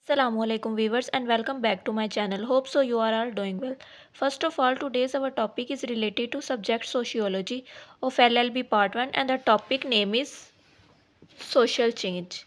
Assalamualaikum viewers and welcome back to my channel. Hope so you are all doing well. First of all, today's our topic is related to subject sociology of LLB part 1 and the topic name is social change.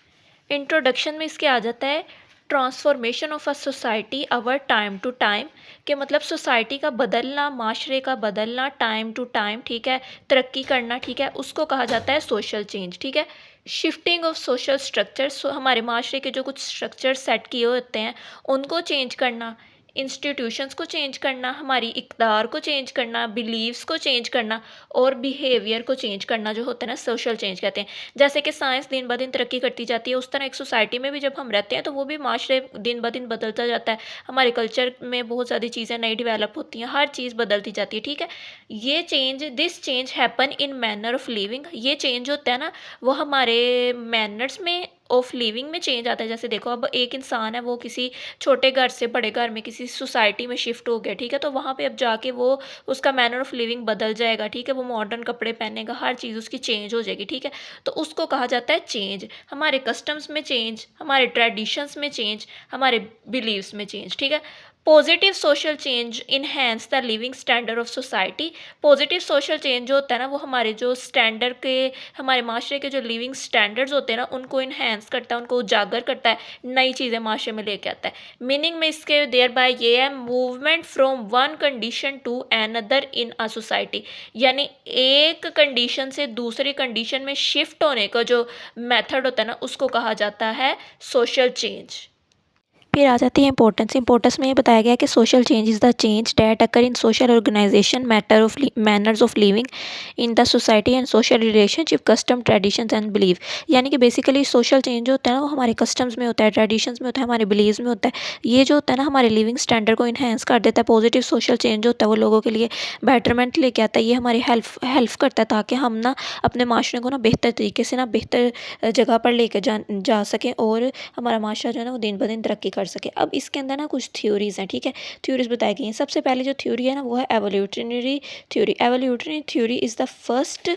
Introduction में इसके आ जाता है transformation of a society our time to time कि मतलब society का बदलना, माशरे का बदलना टाइम टू टाइम, ठीक है, तरक्की करना, ठीक है, उसको कहा जाता है सोशल चेंज। ठीक है, शिफ्टिंग ऑफ सोशल स्ट्रक्चर्स, हमारे माशरे के जो कुछ स्ट्रक्चर सेट किए होते हैं उनको चेंज करना, इंस्टीट्यूशंस को चेंज करना, हमारी इक़्तिदार को चेंज करना, बिलीव्स को चेंज करना और बिहेवियर को चेंज करना जो होता है ना, सोशल चेंज कहते हैं। जैसे कि साइंस दिन ब दिन तरक्की करती जाती है, उस तरह एक सोसाइटी में भी जब हम रहते हैं तो वो भी माशरे दिन ब दिन बदलता जाता है। हमारे कल्चर में बहुत सारी चीज़ें नई डेवलप होती हैं, हर चीज़ बदलती जाती है। ठीक है, ये change, this change happen in manner of living, ये चेंज होता है ना वो हमारे मैनर्स में ऑफ लिविंग में चेंज आता है। जैसे देखो, अब एक इंसान है, वो किसी छोटे घर से बड़े घर में किसी सोसाइटी में शिफ्ट हो गया, ठीक है, तो वहाँ पे अब जाके वो उसका मैनर ऑफ लिविंग बदल जाएगा। ठीक है, वो मॉडर्न कपड़े पहनेगा, हर चीज़ उसकी चेंज हो जाएगी। ठीक है, तो उसको कहा जाता है चेंज। हमारे कस्टम्स में चेंज, हमारे ट्रेडिशंस में चेंज, हमारे बिलीव्स में चेंज। ठीक है, positive social change enhance the living standard of society. Positive social change जो होता है ना वो हमारे जो स्टैंडर्ड के, हमारे माशरे के जो लिविंग स्टैंडर्ड्स होते हैं ना उनको इन्हेंस करता है, उनको उजागर करता है, नई चीज़ें माशरे में लेके आता है। मीनिंग में इसके देयर बाय ये है movement from one condition to another in a society, यानी एक कंडीशन से दूसरी कंडीशन में शिफ्ट होने का जो मेथड होता है ना उसको कहा जाता है सोशल चेंज। फिर आ जाती है इंपॉर्टेंस। इंपॉर्टेंस में ये बताया गया है कि social change is the change that occur in social organisation matter of manners of living in the society and social relationship custom traditions and believe. यानी कि बेसिकली सोशल चेंज जो होता है ना वो हमारे कस्टम्स में होता है, ट्रेडिशंस में होता है, हमारे बिलीव्स में होता है। ये जो होता है ना हमारे लिविंग स्टैंडर्ड को इन्हेंस कर देता है। पॉजिटिव सोशल चेंज जो होता है वो लोगों के लिए बेटरमेंट लेके आता है। ये हमारी हेल्प करता है ताकि हम ना अपने माशरे को ना बेहतर तरीके से ना बेहतर जगह पर लेकर जा सकें और हमारा माशरा जो है ना वो दिन ब दिन तरक्की कर सके। अब इसके अंदर ना कुछ थ्योरीज़ हैं, ठीक है, थ्योरीज़ बताई गई हैं। सबसे पहले जो थ्योरी है ना वो है evolutionary theory. Evolutionary theory is the first,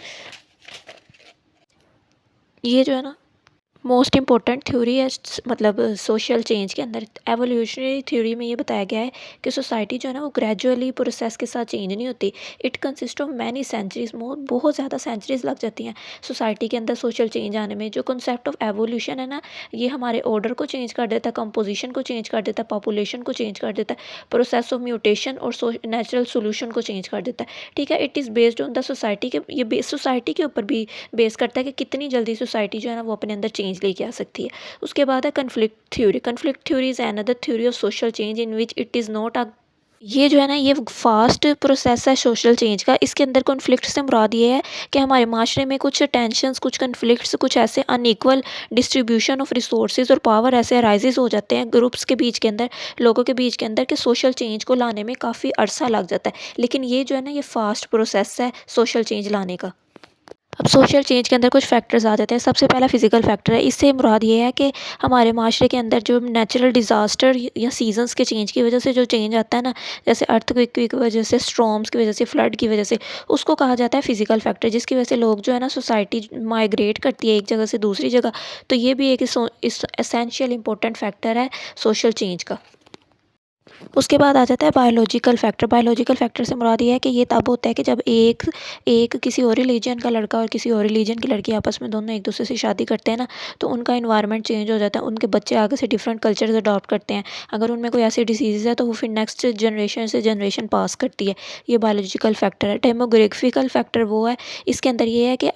ये जो है ना मोस्ट इम्पॉर्टेंट थ्योरी है मतलब सोशल चेंज के अंदर। एवोल्यूशनरी थ्योरी में ये बताया गया है कि सोसाइटी जो है ना वो ग्रेजुअली प्रोसेस के साथ चेंज नहीं होती। It consist of many centuries, बहुत ज़्यादा सेंचुरीज लग जाती हैं सोसाइटी के अंदर सोशल चेंज आने में। जो कॉन्सेप्ट ऑफ एवोल्यूशन है ना ये हमारे ऑर्डर को चेंज कर देता है, कंपोजिशन को चेंज कर देता है, पॉपुलेशन को चेंज कर देता है, प्रोसेस ऑफ म्यूटेशन और नेचुरल सोल्यूशन को चेंज कर देता है। ठीक है, it is based on the society के, ये सोसाइटी के ऊपर भी बेस करता है कि कितनी जल्दी सोसाइटी जो है ना वो अपने अंदर चेंज लेके आ सकती है। उसके बाद है conflict theory. Conflict theory is another theory of social change in which it is not a, ये जो है ना ये फास्ट प्रोसेस है सोशल चेंज का। इसके अंदर कॉन्फ्लिक्ट से मुराद ये है कि हमारे माशरे में कुछ टेंशन्स, कुछ कन्फ्लिक्ट्स, कुछ ऐसे अनइक्वल डिस्ट्रीब्यूशन ऑफ रिसोर्सेज और पावर ऐसे अराइजेज हो जाते हैं ग्रुप्स के बीच के अंदर, लोगों के बीच के अंदर, कि सोशल चेंज को लाने में काफ़ी अरसा लग जाता है। लेकिन ये जो है ना ये फास्ट प्रोसेस है सोशल चेंज लाने का। अब सोशल चेंज के अंदर कुछ फैक्टर्स आ जाते हैं। सबसे पहला फिजिकल फैक्टर है। इससे मुराद ये है कि हमारे माशरे के अंदर जो नेचुरल डिज़ास्टर या सीजन्स के चेंज की वजह से जो चेंज आता है ना, जैसे अर्थक्वेक की वजह से, स्टॉर्म्स की वजह से, फ्लड की वजह से, उसको कहा जाता है फिजिकल फैक्टर, जिसकी वजह से लोग जो है ना सोसाइटी माइग्रेट करती है एक जगह से दूसरी जगह। तो ये भी एक एसेंशियल इंपॉर्टेंट फैक्टर है सोशल चेंज का। उसके बाद आ जाता है बायोलॉजिकल फैक्टर। बायोलॉजिकल फैक्टर से मुराद ये है कि ये तब होता है कि जब एक एक किसी और रिलीजन का लड़का और किसी और रिलीजन की लड़की आपस में दोनों एक दूसरे से शादी करते हैं ना, तो उनका इन्वायरमेंट चेंज हो जाता है, उनके बच्चे आगे से डिफरेंट कल्चर्स अडॉप्ट करते हैं। अगर उनमें कोई ऐसी डिसीज़ है तो वो फिर नेक्स्ट जनरेशन से जनरेशन पास करती है। ये बायोलॉजिकल फैक्टर है। डेमोग्राफिकल फैक्टर वो है, इसके अंदर ये है कि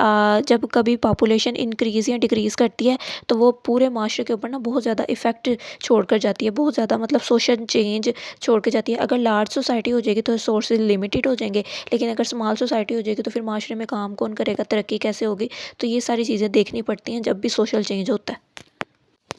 जब कभी पॉपुलेशन इंक्रीज़ या डिक्रीज़ करती है तो वो पूरे माशरे के ऊपर ना बहुत ज़्यादा इफ़ेक्ट छोड़ कर जाती है, बहुत ज़्यादा मतलब सोशल चेंज छोड़ के जाती है। अगर लार्ज सोसाइटी हो जाएगी तो रिसोर्सेज लिमिटेड हो जाएंगे, लेकिन अगर स्मॉल सोसाइटी हो जाएगी तो फिर माशरे में काम कौन करेगा, तरक्की कैसे होगी। तो ये सारी चीज़ें देखनी पड़ती हैं जब भी सोशल चेंज होता है।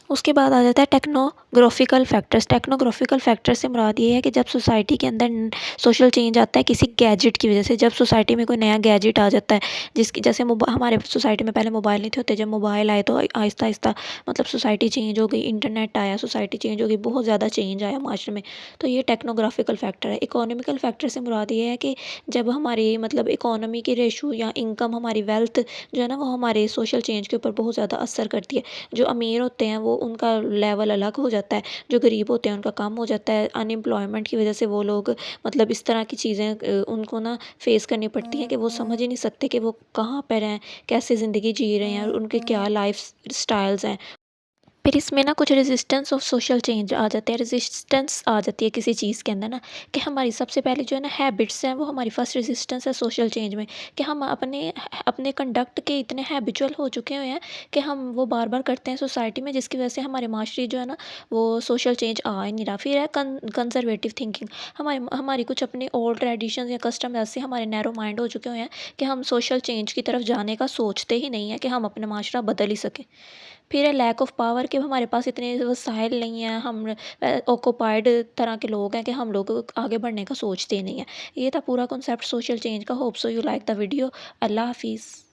उसके बाद आ जाता है टेक्नोग्राफिकल फैक्टर्स। टेक्नोग्राफिकल फैक्टर से मुराद ये है कि जब सोसाइटी के अंदर सोशल चेंज आता है किसी गैजेट की वजह से, जब सोसाइटी में कोई नया गैजेट आ जाता है, जिसकी जैसे हमारे सोसाइटी में पहले मोबाइल नहीं थे होते, जब मोबाइल आए तो आहिस्ता आहिस्ता मतलब सोसाइटी चेंज हो गई, इंटरनेट आया, सोसाइटी चेंज हो गई, बहुत ज़्यादा चेंज आया माशरे में। तो ये टेक्नोग्राफिकल फैक्टर है। इकोनॉमिकल फैक्टर से मुराद ये है कि जब हमारी मतलब इकोनॉमी की रेशो या इनकम, हमारी वेल्थ जो है ना वो हमारे सोशल चेंज के ऊपर बहुत ज़्यादा असर करती है। जो अमीर होते हैं वो उनका लेवल अलग हो जाता है। जो गरीब होते हैं उनका कम हो जाता है। अनएम्प्लॉयमेंट की वजह से वो लोग मतलब इस तरह की चीज़ें उनको ना फेस करनी पड़ती हैं कि वो समझ ही नहीं सकते कि वो कहाँ पर हैं, कैसे ज़िंदगी जी रहे हैं और उनके क्या लाइफ स्टाइल्स हैं। फिर इसमें ना कुछ रेजिस्टेंस ऑफ सोशल चेंज आ जाते हैं, रेजिस्टेंस आ जाती है किसी चीज़ के अंदर ना, कि हमारी सबसे पहले जो है ना हैबिट्स हैं वो हमारी फर्स्ट रेजिस्टेंस है सोशल चेंज में, कि हम अपने अपने कंडक्ट के इतने हैबिचुअल हो चुके हुए हैं कि हम वो बार बार करते हैं सोसाइटी में, जिसकी वजह से हमारे माशरे जो है ना वो सोशल चेंज आ ही नहीं रहा। फिर है कंजर्वेटिव थिंकिंग, हमारी हमारी कुछ अपने ओल्ड ट्रेडिशन या कस्टम ऐसे हमारे नैरो माइंड हो चुके हुए हैं कि हम सोशल चेंज की तरफ जाने का सोचते ही नहीं है कि हम अपना माशरा बदल ही सकें। फिर है लैक ऑफ पावर, कि हमारे पास इतने वसाइल नहीं हैं, हम ऑक्यूपाइड तरह के लोग हैं कि हम लोग आगे बढ़ने का सोचते ही नहीं हैं। ये था पूरा कॉन्सेप्ट सोशल चेंज का। Hope so you like the video. अल्लाह हाफिज़।